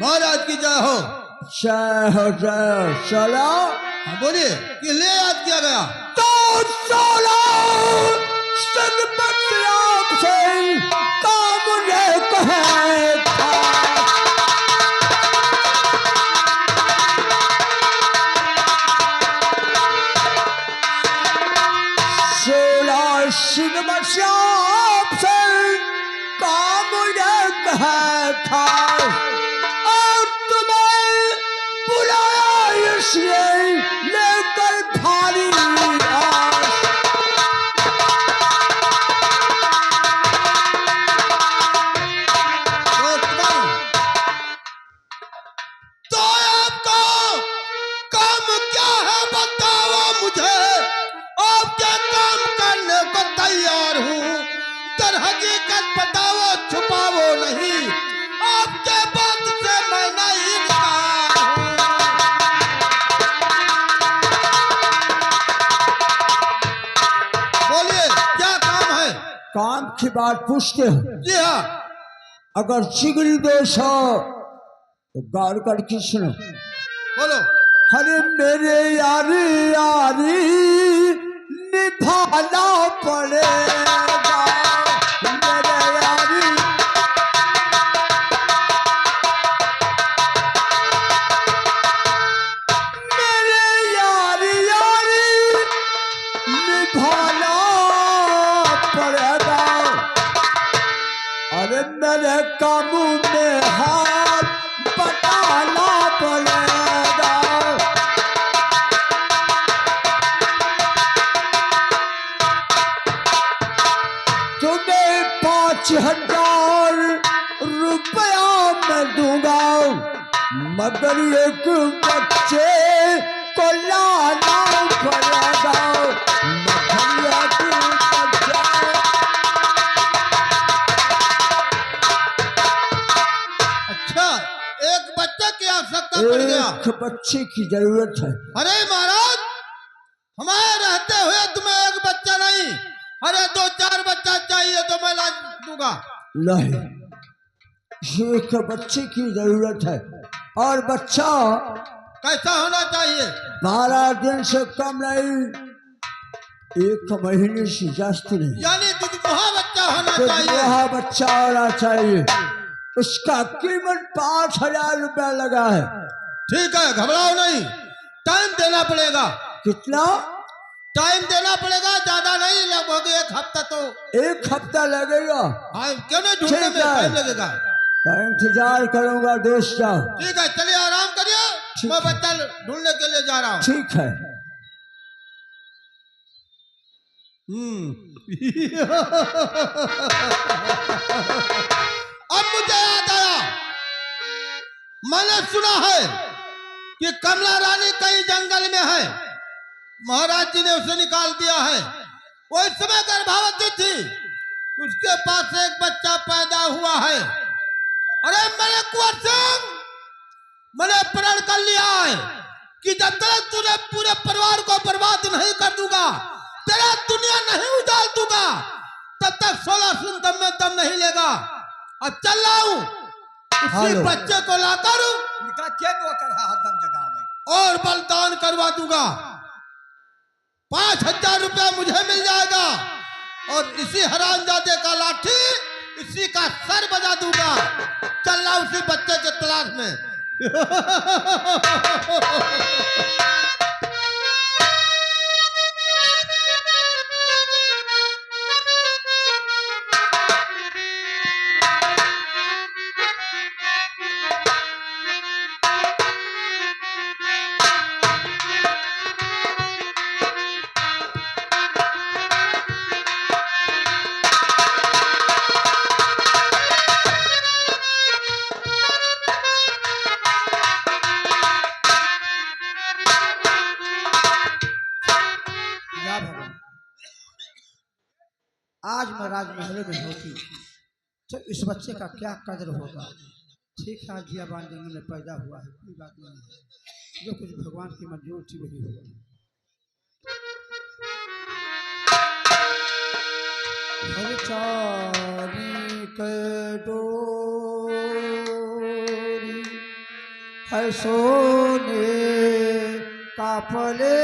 महाराज की जय हो। जय हो जय। चला बोलिए कि ले याद किया गया तो चला सिंह बख्तियार से काम रे कहे था। चला सिंह बख्तियार से काम रे कहे था और तुम्हें बुलाया इसलिए लेकर भारी तो आपका काम क्या है बताओ मुझे। आपके काम करने को तैयार हूँ। दर हकीकत बताओ छुपाओ नहीं। आपके बात से मैं नहीं इनकार हूँ। बोलिए क्या काम है। काम की बात पूछते हो। जी हाँ। अगर चिगड़ी दोष हो तो गौर करके सुनो। बोलो। अरे मेरे यारी यारी निभाना पड़ेगा। मेरे यारी मेरे यारी यारी निभाना पड़ेगा। अरे मेरे काबू में हाथ बताना पड़ेगा। तुम्हें 5,000 रुपया मैं दूंगा मगर एक बच्चे को लाना पड़ेगा। एक बच्चे की आवश्यकता पड़ गया। एक बच्चे की जरूरत है। अरे महाराज हमारे रहते हुए तुम्हें एक बच्चा नहीं, अरे 2-4 बच्चा चाहिए तो मैं ला दूंगा। नहीं, एक बच्चे की जरूरत है और बच्चा कैसा होना चाहिए। 12 दिन से कम नहीं, 1 महीने से जास्त नहीं। यानी दुधमुहा बच्चा होना चाहिए। दुधमुहा बच्चा होना चाहिए। उसका कीमत 5,000 रुपया लगा है। ठीक है घबराओ नहीं, टाइम देना पड़ेगा। कितना टाइम देना पड़ेगा? ज्यादा नहीं, लगभग 1 हफ्ता। तो 1 हफ्ता लगेगा। हाँ क्यों नहीं, ढूंढने में टाइम लगेगा। मैं इंतजार करूंगा दोस्त जाओ। ठीक है चलिए आराम करिए, मैं बच्चा ढूंढने के लिए जा रहा हूँ। ठीक है। अब मुझे याद आया, मैंने सुना है कि कमला रानी कहीं जंगल में है। महाराज जी ने उसे निकाल दिया है। वो इस समय गर्भवती थी, उसके पास एक बच्चा पैदा हुआ है। अरे मैंने कुंवर सिंह, मैंने प्रण कर लिया है कि जब तक तूने पूरे परिवार को बर्बाद नहीं कर दूंगा, तेरा दुनिया नहीं उजाड़ दूंगा, तब तक 16 सिंह दम में दम नहीं लेगा। अब चल रहा हूँ, उसी बच्चे को लाकर और बलिदान करवा दूंगा। 5,000 रुपया मुझे मिल जाएगा और इसी हरामजादे का लाठी, इसी का सर बजा दूंगा। चल रहा उसी बच्चे के तलाश में। आज मैं राजमहल में होती तो इस बच्चे का क्या कदर होगा। ठीक है, जिया बांधने में पैदा हुआ है, कोई बात नहीं है, जो कुछ भगवान की मंजूर थी वही होगी। हर चारी के डोरी है सोने का फले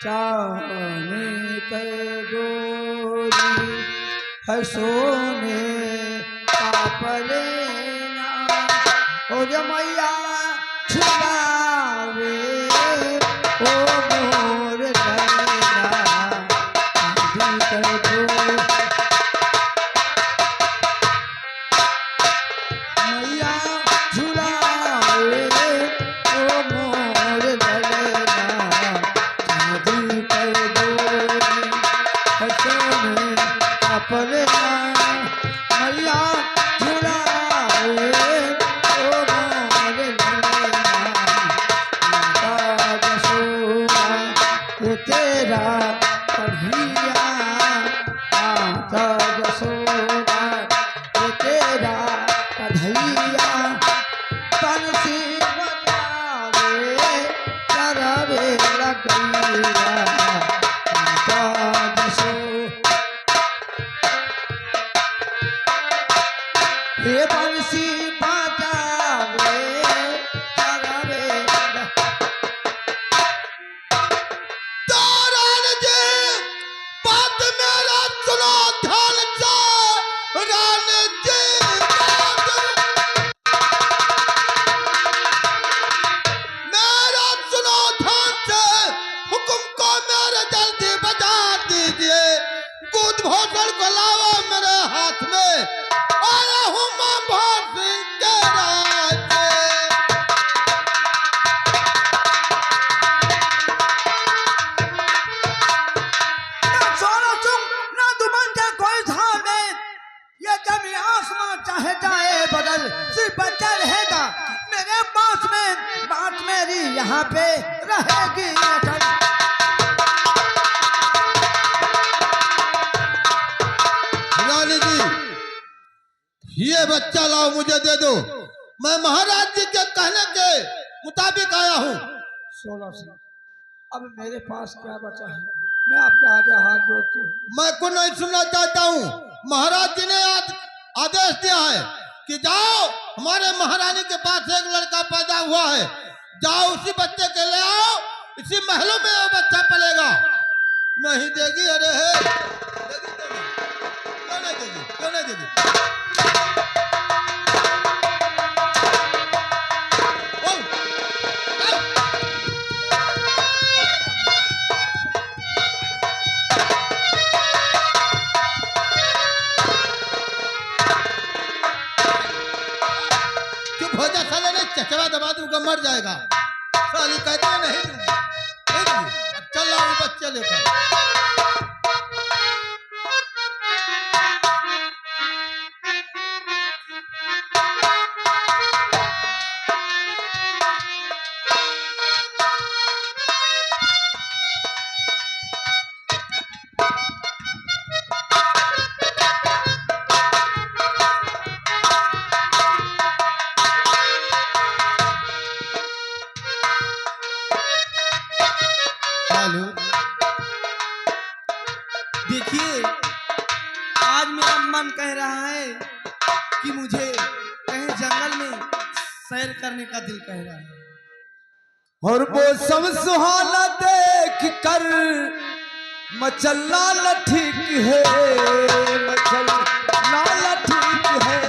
चाहने के डोरी है सोने का पलेना ओ जमैया छुड़ावे ओ मोर नैना चांदी के डोरी मैया झुलावे ओ मोर नैना चांदी के डोरी है सोने का पलेना मैया झुलावे ओ मोर नैना माता जसोदा ये तेरा कन्हैया माता जसोदा ये तेरा कन्हैया बंसी बजावे चरावे लगैया माता जसोदा हे बंसी बजावे चरावे दारान जी बात मेरा सुनो ध्यान से रान जी मेरा सुनो ध्यान से हुक्म को मेरे जल्दी बजा दीजिए कूद भोसड़ को लाओ मेरे हाथ में आया हूँ मैं भोर सिंह के राज से। ना सोना चुम ना दुमन जा कोई धाम में ये जमी आसमां चाहे जाए बदल सिर्फ बच्चा रहेगा मेरे पास में बात मेरी यहाँ पे रहेगी अटल रानी जी ये बच्चा लाओ मुझे दे दो मैं महाराज जी के कहने के मुताबिक आया हूँ। 16 सिंह अब मेरे पास क्या बचा है मैं आपके आगे हाथ जोड़ती हूँ मैं को नहीं सुनना चाहता हूँ। महाराज जी ने आदेश दिया है कि जाओ हमारे महारानी के पास एक लड़का पैदा हुआ है जाओ उसी बच्चे के ले आओ इसी महलों में वो बच्चा पलेगा। नहीं देगी अरे है देगी क्यों नहीं देगी क्यों नहीं देगी ओ, आओ। चुप हो जा साले ने चचरा दबा दूंगा मर जाएगा साली कहते हैं नहीं दूंगी नहीं दूंगी अब चल रहा हूँ बच्चे लेकर। हेलो देखिए आज मेरा मन कह रहा है कि मुझे कहीं जंगल में सैर करने का दिल कह रहा है और वो सब सुहाना देख कर मचलना न ठीक है मचलना न ठीक है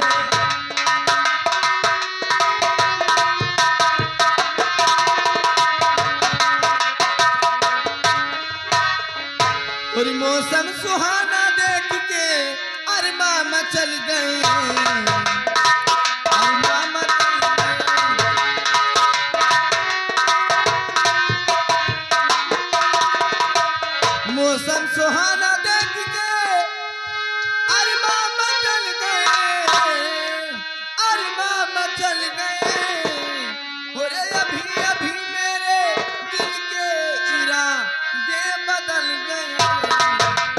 और मौसम सुहाना देख के अरमा मचल गए अरमा मचल गए मौसम सुहाना देख के अरमा मचल गए अरमा मचल गए और अभी अभी मेरे दिल के इरादे बदल गए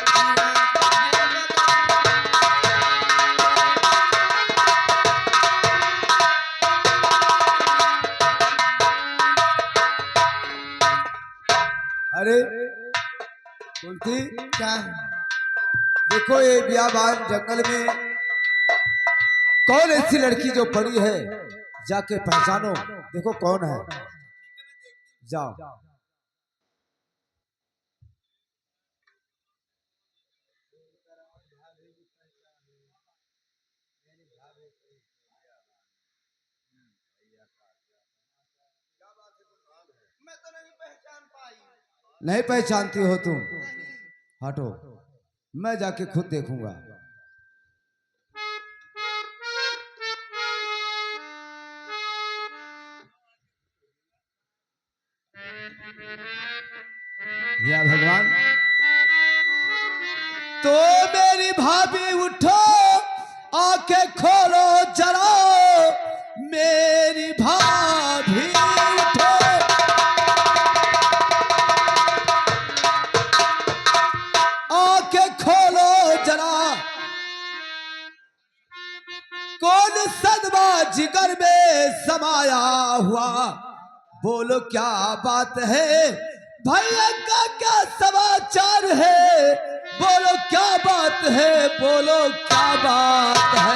अरे कुंती क्या है देखो ये बियाबान जंगल में कौन ऐसी लड़की जो पड़ी है, जाके पहचानो, देखो कौन है। जाओ। मैं तो नहीं पहचान पाई। नहीं पहचानती हो तुम? हटो, मैं जाके खुद देखूंगा। या भगवान, तो मेरी भाभी उठो, आंखें खोलो जरा, मेरी भाभी उठो, आंखें खोलो जरा, कौन सदमा जिगर में समाया हुआ, बोलो क्या बात है, भैया का क्या समाचार है, बोलो क्या बात है, बोलो क्या बात है।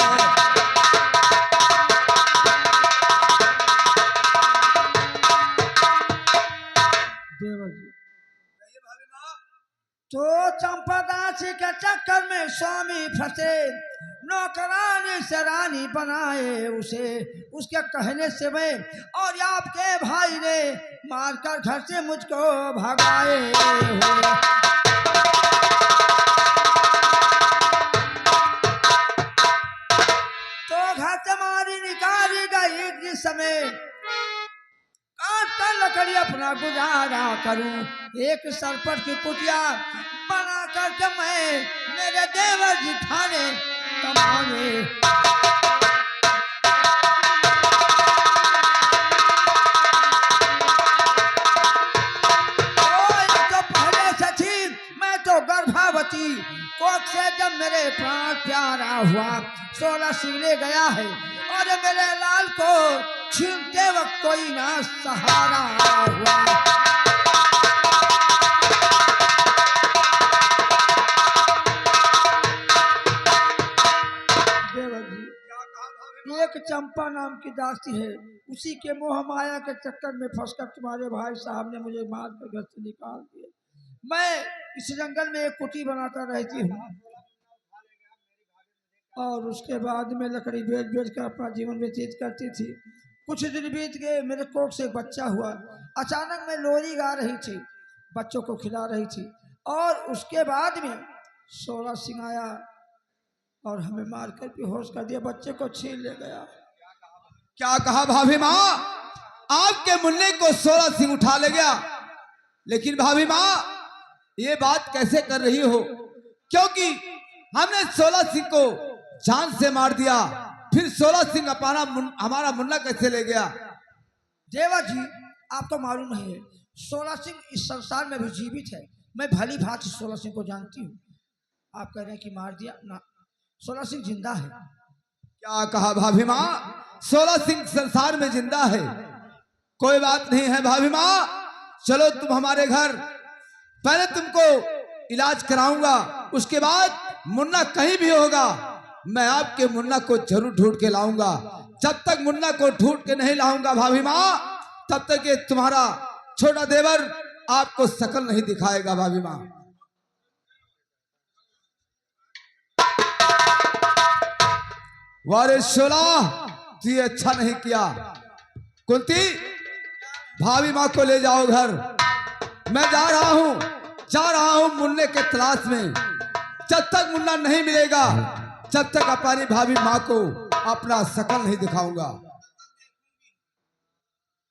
देवर जी, तो चंपादासी के चक्कर में स्वामी फंसे, नौकरानी से रानी बनाए उसे, उसके कहने से मैं और आपके भाई ने मारकर घर से मुझको भगाए हुए। तो घर से मारी निकाली गई जिस समय, काट कर लकड़ी अपना गुजारा करूं, एक सरपट की कुटिया बना करके मैं मेरे देवर जी खाने कमाने। तो पहले से थी मैं तो गर्भवती, कोख से जब मेरे प्राण प्यारा हुआ, 16 सिंह ले गया है और मेरे लाल को छीनते वक्त कोई ना सहारा हुआ। देवर जी, एक चंपा नाम की दासी है, उसी के मोह माया के चक्कर में फंसकर तुम्हारे भाई साहब ने मुझे मार कर घर से निकाल दिया। मैं इस जंगल में एक कुटी बनाता रहती हूँ और उसके बाद में लकड़ी बेच बेच कर अपना जीवन व्यतीत करती थी। कुछ दिन बीत गए, मेरे कोख से एक बच्चा हुआ। अचानक मैं लोरी गा रही थी, बच्चों को खिला रही थी और उसके बाद में 16 सिंह आया और हमें मारकर बेहोश कर दिया, बच्चे को छीन ले गया। क्या कहा भाभी माँ, आपके मुन्ने को 16 सिंह उठा ले गया, लेकिन भाभी माँ ये बात कैसे कर रही हो, क्योंकि हमने 16 सिंह को जान से मार दिया, फिर 16 सिंह हमारा मुन्ना कैसे ले गया? देवा जी, आपको मालूम नहीं है, 16 सिंह इस संसार में भी जीवित है। मैं भली भांति 16 सिंह को जानती हूँ। आप कह रहे हैं कि मार दिया ना, 16 सिंह जिंदा है। क्या कहा भाभी माँ, 16 सिंह संसार में जिंदा है? कोई बात नहीं है भाभी माँ, चलो तुम हमारे घर, पहले तुमको इलाज कराऊंगा, उसके बाद मुन्ना कहीं भी होगा मैं आपके मुन्ना को जरूर ढूंढ के लाऊंगा। जब तक मुन्ना को ढूंढ के नहीं लाऊंगा भाभी माँ, तब तक ये तुम्हारा छोटा देवर आपको शकल नहीं दिखाएगा भाभी माँ। वारे 16, तू ये अच्छा नहीं किया। कुंती, भाभी माँ को ले जाओ घर, मैं जा रहा हूं मुन्ने के तलाश में। जब तक मुन्ना नहीं मिलेगा, जब तक अपनी भाभी माँ को अपना शकल नहीं दिखाऊंगा।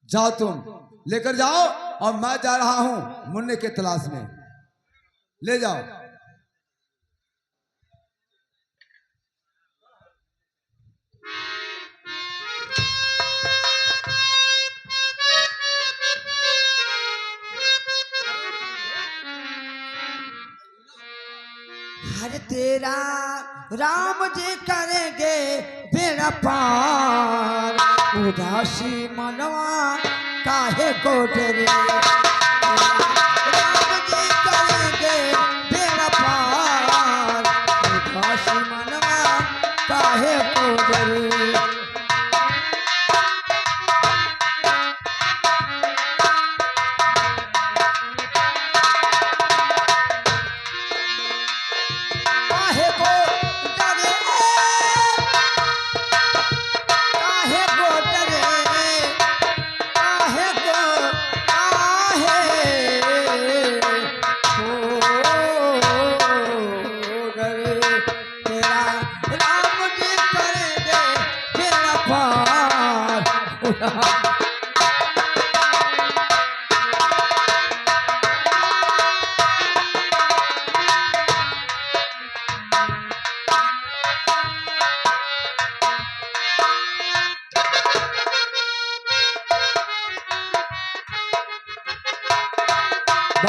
जाओ, तुम लेकर जाओ और मैं जा रहा हूं मुन्ने के तलाश में, ले जाओ। हर तेरा राम जी करेंगे बेड़ा पार, उदासी मनवा काहे को डरे। राम जी करेंगे बेड़ा पार, उदासी मनवा काहे को डरे।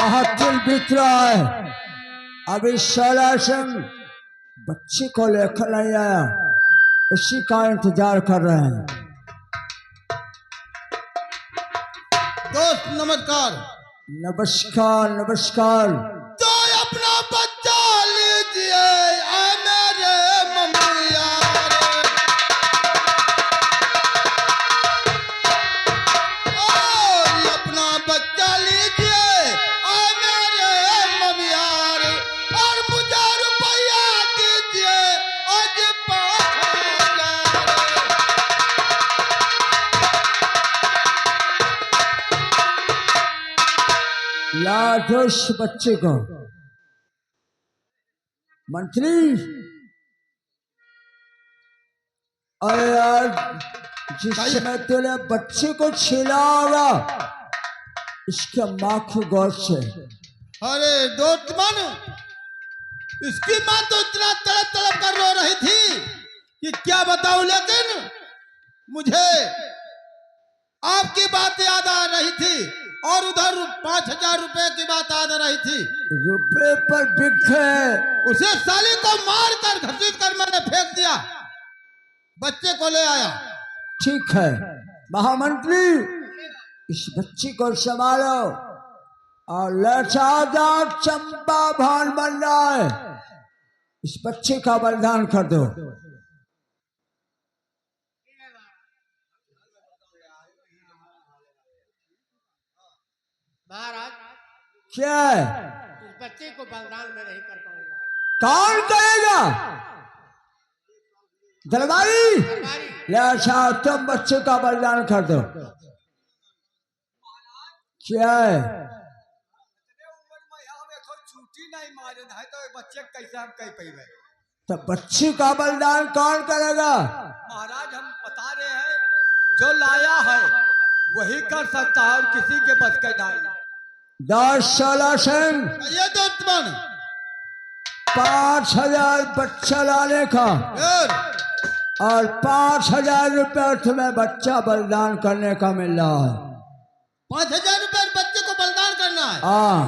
महातिल बीत रहा है, अभी शैला सिंह बच्चे को लेकर नहीं आया, उसी का इंतजार कर रहे हैं। दोस्त नमस्कार। नमस्कार नमस्कार। तो अपना बच्चा लीजिए आ मेरे ममिया रे। ओ अपना बच्चा लीजिए आ मेरे ममिया रे। और मुझे रुपया दीजिए आज 5,000 लाठो इस बच्चे को। मंत्री, अरे यार, जिस समय तूने बच्चे को छीला होगा इसके माँ की गोद से। अरे दोस्त मन, इसकी माँ तो इतना तड़प तड़प कर रो रही थी कि क्या बताऊं, लेकिन मुझे आपकी बात याद आ रही थी और उधर 5,000 रुपए की बात आ रही थी। रुपए पर बिक है। उसे साली को मार कर घसीट कर मैंने फेंक दिया, बच्चे को ले आया। ठीक है महामंत्री, इस बच्ची को संभालो और लचादार चंपा भान बन रहा है, इस बच्चे का बलिदान कर दो। महाराज, क्या है? इस बच्चे को बलिदान में नहीं कर पाऊंगा। कौन करेगा? दरबारी, सरकारी ले अच्छा तुम बच्चे का बलिदान कर दो। क्या है? तो बच्चे का बलिदान कौन करेगा? महाराज, हम बता रहे हैं जो लाया है वही कर सकता है और किसी के बस का नहीं। 10-16 सिंह, ये दोस्त मन 5,000 बच्चा लाने का और 5,000 रुपया तुम्हें बच्चा बलिदान करने का मिल रहा है। 5,000 रुपए बच्चे को बलिदान करना है। हाँ,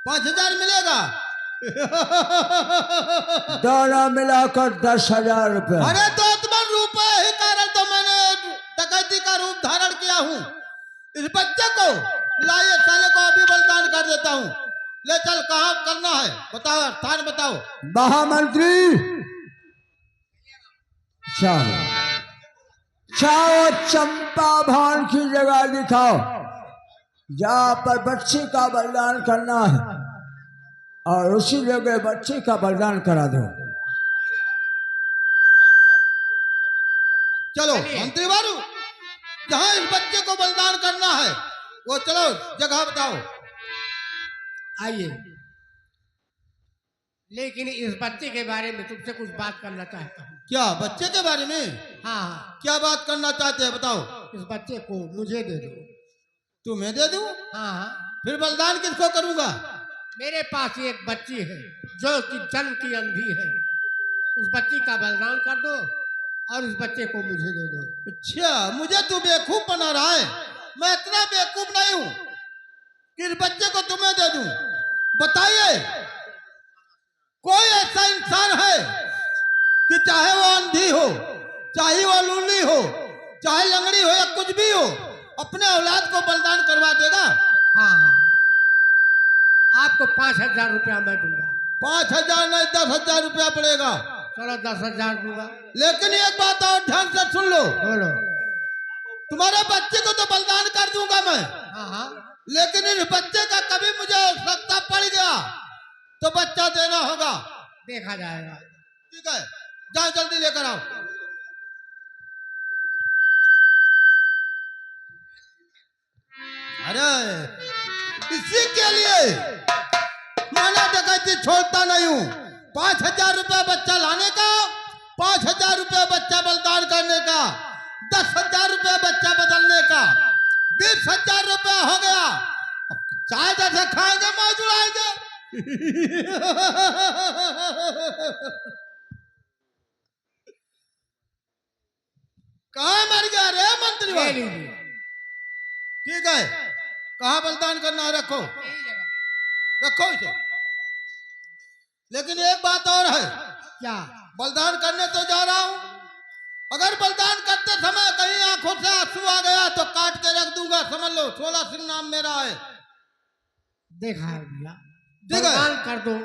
5,000 मिलेगा। दोनों मिलाकर 10,000 रुपया। अरे दोस्त मन, रुपए ही कारण तो मैंने डकैती का रूप धारण किया हूँ। इस बच्चे को लाइए, साले को अभी बलिदान कर देता हूँ। ले चल, कहाँ करना है बताओ, स्थान बताओ। महामंत्री, चलो जाओ चंपा भान की जगह दिखाओ, जहाँ पर बच्चे का बलिदान करना है और उसी जगह बच्चे का बलिदान करा दो। चलो मंत्री बारू, जहाँ इस बच्चे को बलिदान करना है वो चलो जगह बताओ। आइए, लेकिन इस बच्चे के बारे में तुमसे कुछ बात करना चाहता हूँ। क्या बच्चे के बारे में? हाँ, क्या बात करना चाहते हैं बताओ। इस बच्चे को मुझे दे दो। तुम्हें दे दूं? हाँ, फिर बलिदान किसको करूंगा? मेरे पास एक बच्ची है जो कि जन्म की अंधी है, उस बच्ची का बलिदान कर दो और इस बच्चे को मुझे दे दो। अच्छा, मुझे तू बेवकूफ बना रहा है। मैं इतना बेवकूफ नहीं हूँ कि इस बच्चे को तुम्हें दे दूं। बताइए, कोई ऐसा इंसान है कि चाहे वो अंधी हो, चाहे वो लूली हो, चाहे लंगड़ी हो या कुछ भी हो, अपने औलाद को बलिदान करवा देगा? हाँ, आपको 5,000 रुपया मैं दूंगा। 5,000 नहीं, 10,000 रुपया पड़ेगा। चलो 10,000 दूंगा। लेकिन एक बात और ध्यान से सुन लो, बोलो। तुम्हारे बच्चे को तो बलिदान कर दूंगा मैं, हाँ हाँ, लेकिन इस बच्चे का कभी मुझे आवश्यकता पड़ गया तो बच्चा देना होगा। देखा जाएगा। ठीक है, जाओ जल्दी लेकर आओ। अरे इसी के लिए मैंने डकैती छोड़ता नहीं हूँ। 5,000 रुपया बच्चा लाने का, 5,000 रुपया बच्चा बलिदान करने का, 10,000 रुपया बच्चा बदलने का, 20,000 रुपया हो गया। अब चाय जैसे खाएंगे मौज उड़ाएंगे। कहाँ मर गया रे मंत्री ले भाई? लीजिए। ठीक है, कहाँ बलिदान करना है रखो। यही जगह। रखो इसे। लेकिन एक बात और है, क्या? बलिदान करने तो जा रहा हूं, अगर बलिदान करते समय कहीं आंखों से आंसू आ गया तो काट के रख दूंगा, समझ लो। 16 सिंह नाम मेरा है। देखा है भैया, ठीक है। बलिदान कर दो,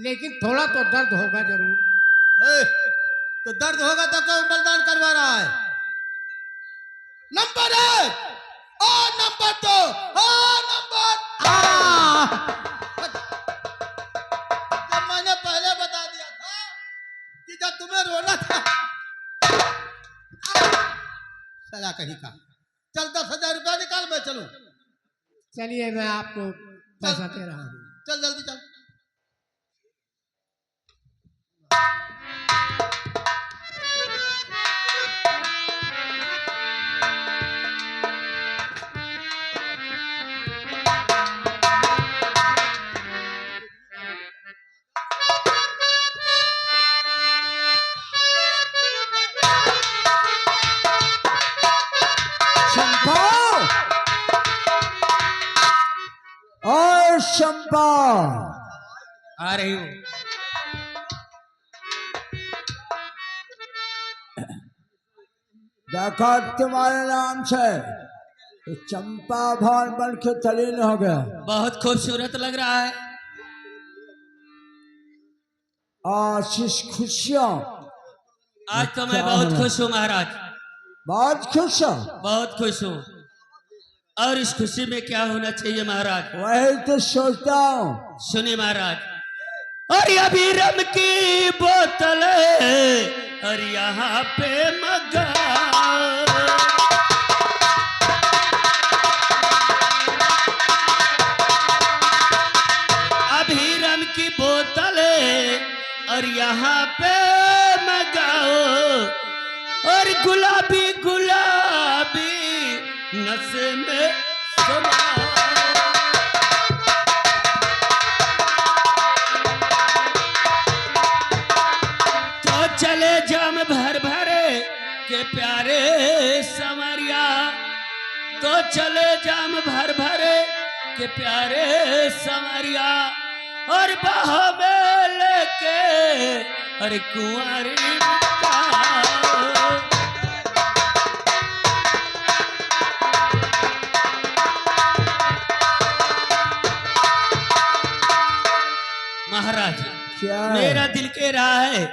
लेकिन थोड़ा तो दर्द होगा जरूर। ए, तो दर्द होगा तो क्यों बलिदान करवा रहा है? नंबर 1 और नंबर 2 और नंबर जब मैंने पहले बता दिया था कि जब तुम्हें रोना था, सजा कहीं का। चल 10,000 रुपया निकाल, मैं चलूं। चलिए मैं आपको पैसा दे रहा हूँ। चल जल्दी चल। चंपा और चंपा, आ रही हूँ। देखा तुम्हारे नाम से तो चंपा भवन बन के तलीन हो गया। बहुत खूबसूरत लग रहा है। आशीष खुशियों, आज तो मैं बहुत खुश हूँ महाराज, बहुत खुश हो। बहुत खुश हूँ। और इस खुशी में क्या होना चाहिए महाराज? वही तो सोचता हूँ। सुनिए महाराज, और अभी रम की बोतल है, और यहाँ पे मग्गा, अभी रम की बोतल है, और यहाँ पे मगाओ, और गुलाबी गुलाबी नशे में समाओ। तो चले जाम भर भरे के प्यारे संवरिया, तो चले जाम भर भरे के प्यारे संवरिया, और बाहों में लेके अरे कुंवारी महाराज, क्या मेरा दिल कह रहा है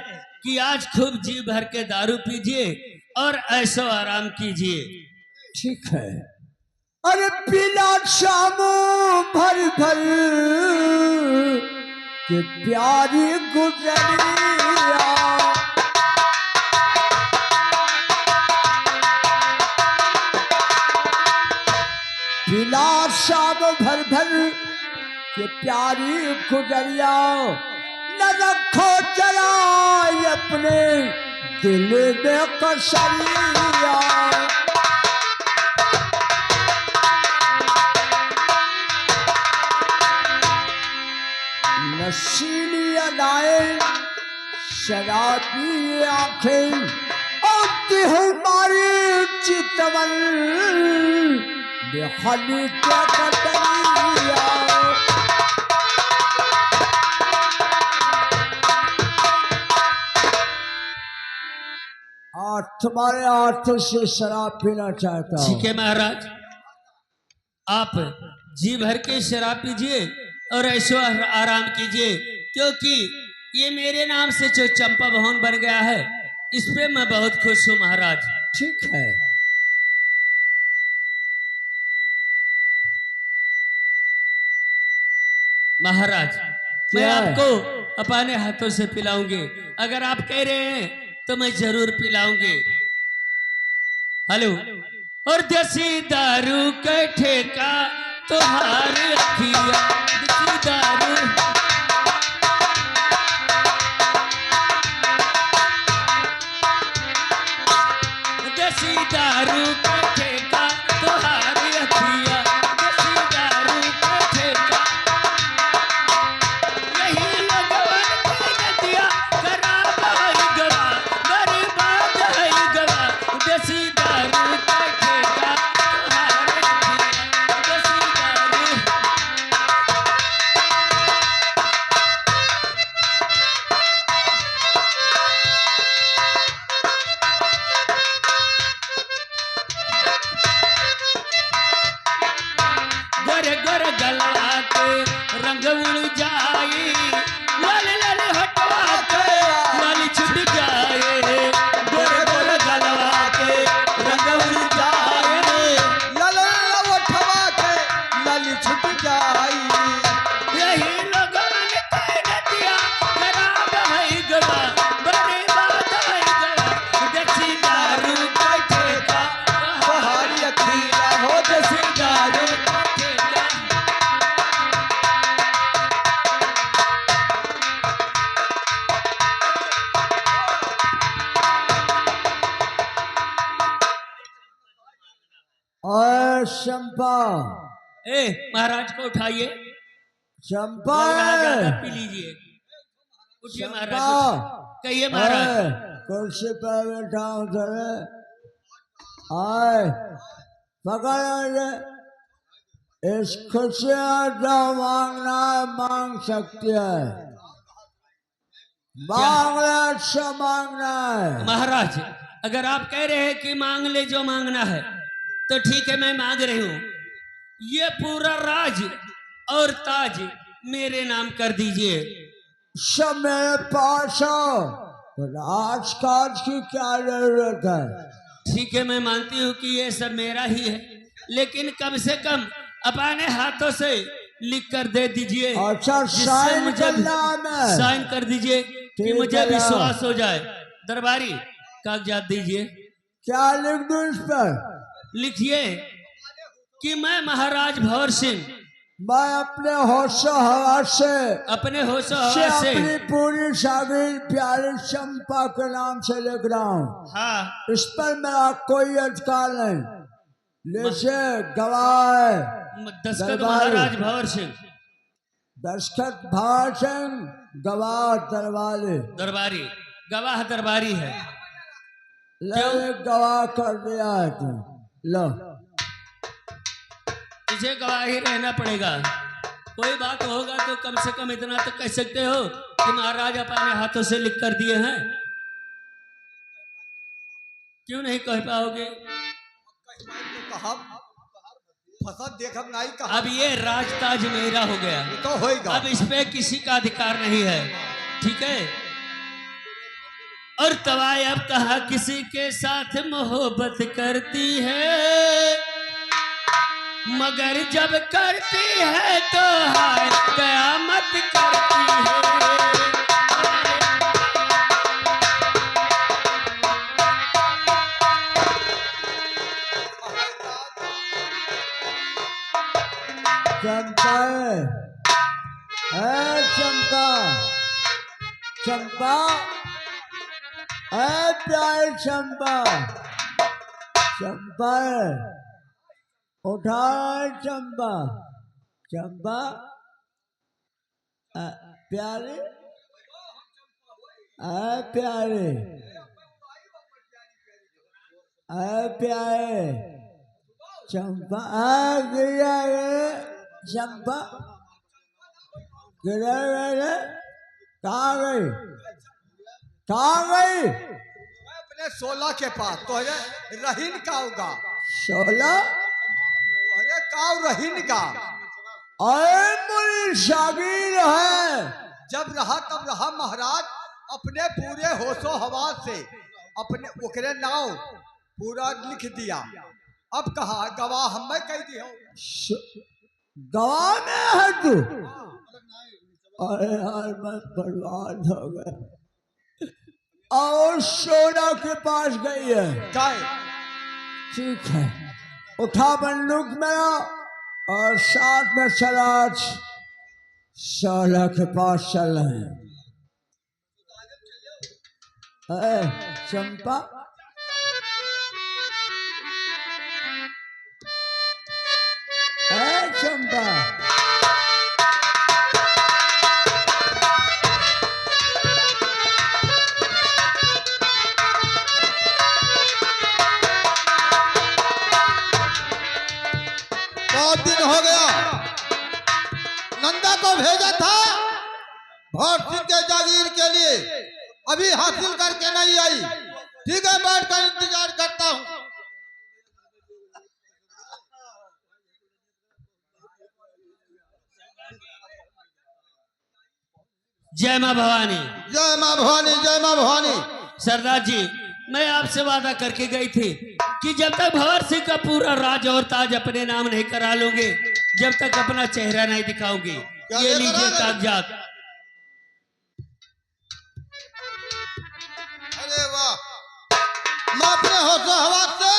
कि आज खूब जी भर के दारू पीजिए और ऐशो आराम कीजिए। ठीक है। अरे पीला शामो भर भर के प्यारी गुजरिया, पीला शाम भर भर के प्यारी गुजरिया, न रखो जरा अपने दिल में कसरिया। नशीली अदाएं, शराबी आंखें, और हमारी चितवन बेहाली क्या कटरिया। और तुम्हारे हाथ से शराब पीना चाहता हूँ। ठीक है महाराज, आप जी भर के शराब पीजिए और ऐशो आराम कीजिए, क्योंकि ये मेरे नाम से जो चंपा भवन बन गया है, इस पे मैं बहुत खुश हूँ महाराज। ठीक है। महाराज, मैं क्या है? आपको अपने हाथों से पिलाऊंगी, अगर आप कह रहे हैं तो मैं जरूर पिलाऊंगी। हेलो, और देसी दारू के ठेका तुम्हारे अखिया, देसी दारू देसी दारू के ठेका तुम्हारे अखिया, देसी दारू के ठेका नहीं लगवन के नदिया, खराब है गवा, बर्बाद है गवा, देसी दारू के ठेका तुम्हारे अखिया, देसी दारू जाए, लाल लाल हटवा के लाली छुट जाए, गोरे गोरे गलवा के रंग उड़ जाए, लला उठवा के लाली छुट जाई। यही लोगन के नदिया खराब है गवा, बड़े बात है गवा, देसी दारू का ठेका, बहारी अखीरा हो देसी दारू का ठेका। और चंपा ए महाराज को उठाइए, चंपा लग रहा है ज्यादा पी लीजिए, उठिए महाराज, उठिए। कहिए महाराज। कुर्सी पर बैठा हूँ तेरे आए पकड़ इस खुशियाँ जो मांगना है मांग सकती है, मांगना अच्छा मांगना है। महाराज अगर आप कह रहे हैं कि मांग ले जो मांगना है तो ठीक है, मैं मांग रही हूँ, ये पूरा राज और ताज मेरे नाम कर दीजिए। सब मेरे पास हो तो राजकाज की क्या जरूरत है। ठीक है, मैं मानती हूँ कि ये सब मेरा ही है, लेकिन कम से कम अपने हाथों से लिख कर दे दीजिए, अच्छा जिससे साइन मुझे करना है। साइन कर दीजिए कि ठीक मुझे है। विश्वास हो जाए। दरबारी कागजात दीजिए, क्या लिख दूं इस पर। लिखिए कि मैं महाराज भंवर सिंह मैं अपने होशो हवास से अपने होशो हवास से अपनी पूरी शागिर प्यारी चंपा के नाम से लिख रहा हूँ। हाँ इस पर मेरा कोई अधिकार नहीं, जैसे गवाह है दस्खत दरबारी। महाराज भंवर सिंह, दस्खत भार सिंह गवाह दरबारी। दरबारी गवाह दरबारी है। ले गवाह कर दिया है तू, लो तुझे गवाही रहना पड़ेगा। कोई बात होगा तो कम से कम इतना तो कह सकते हो कि महाराज अपने हाथों से लिख कर दिए हैं। क्यों नहीं कह पाओगे? देखब नहीं कहा। अब ये राजताज मेरा हो गया, तो होएगा। अब इस पे किसी का अधिकार नहीं है, ठीक है। और तवाय अब कहा किसी के साथ मोहब्बत करती है, मगर जब करती है तो हाय कयामत करती है। चंपा है चंपा, चंपा है प्यारी चंपा, चंपा उठा चंपा, चंपा प्यारे प्यारे प्यारे चंपा गिरा चंपा गिरा गए। कहाँ गई, कहाँ गई? अपने 16 के पास तोहरे रहीन का होगा। 16 तोहरे काव रहीन का अरे मुझे शागिर है। जब रहा तब रहा महाराज, अपने पूरे होशो हवास से अपने ओकरे नाव पूरा लिख दिया। अब कहा गवाह हमें कह दियो। गवाह में है तू? अरे यार मैं बर्बाद हो गया। और सोना के पास गई है। काय ठीक है, उठा बंदूक मेरा और साथ में चला सोना के पास चल रहे हैं। चंपा चंपा बहुत दिन हो गया, नंदा को भेजा था भंवर सिंह के जागीर के लिए, अभी हासिल करके नहीं आई। ठीक है, बैठ कर इंतजार करता हूँ। जय माँ भवानी। जय माँ भवानी, जय माँ भवानी। सरदार जी, मैं आपसे वादा करके गई थी कि जब तक भंवर सिंह का पूरा राज और ताज अपने नाम नहीं करा लूंगी, जब तक अपना चेहरा नहीं दिखाऊंगी। ये लीजिए कागजात। अरे वाह, मैं अपने होशो हवास से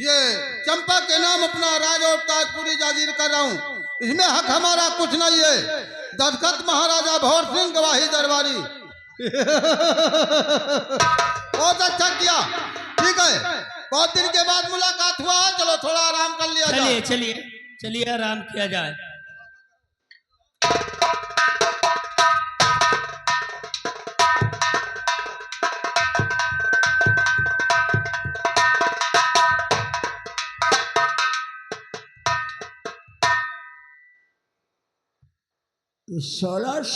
ये चंपा के नाम अपना राज और ताज पूरी जागीर कर रहा हूँ। इसमें हक हमारा कुछ नहीं है। दस्तखत महाराजा भंवर सिंह, गवाही दरबारी। बहुत अच्छा किया। ठीक है, बहुत दिन के बाद मुलाकात हुआ, चलो थोड़ा आराम कर लिया जाए। चलिए चलिए चलिए, आराम किया जाए। ये 16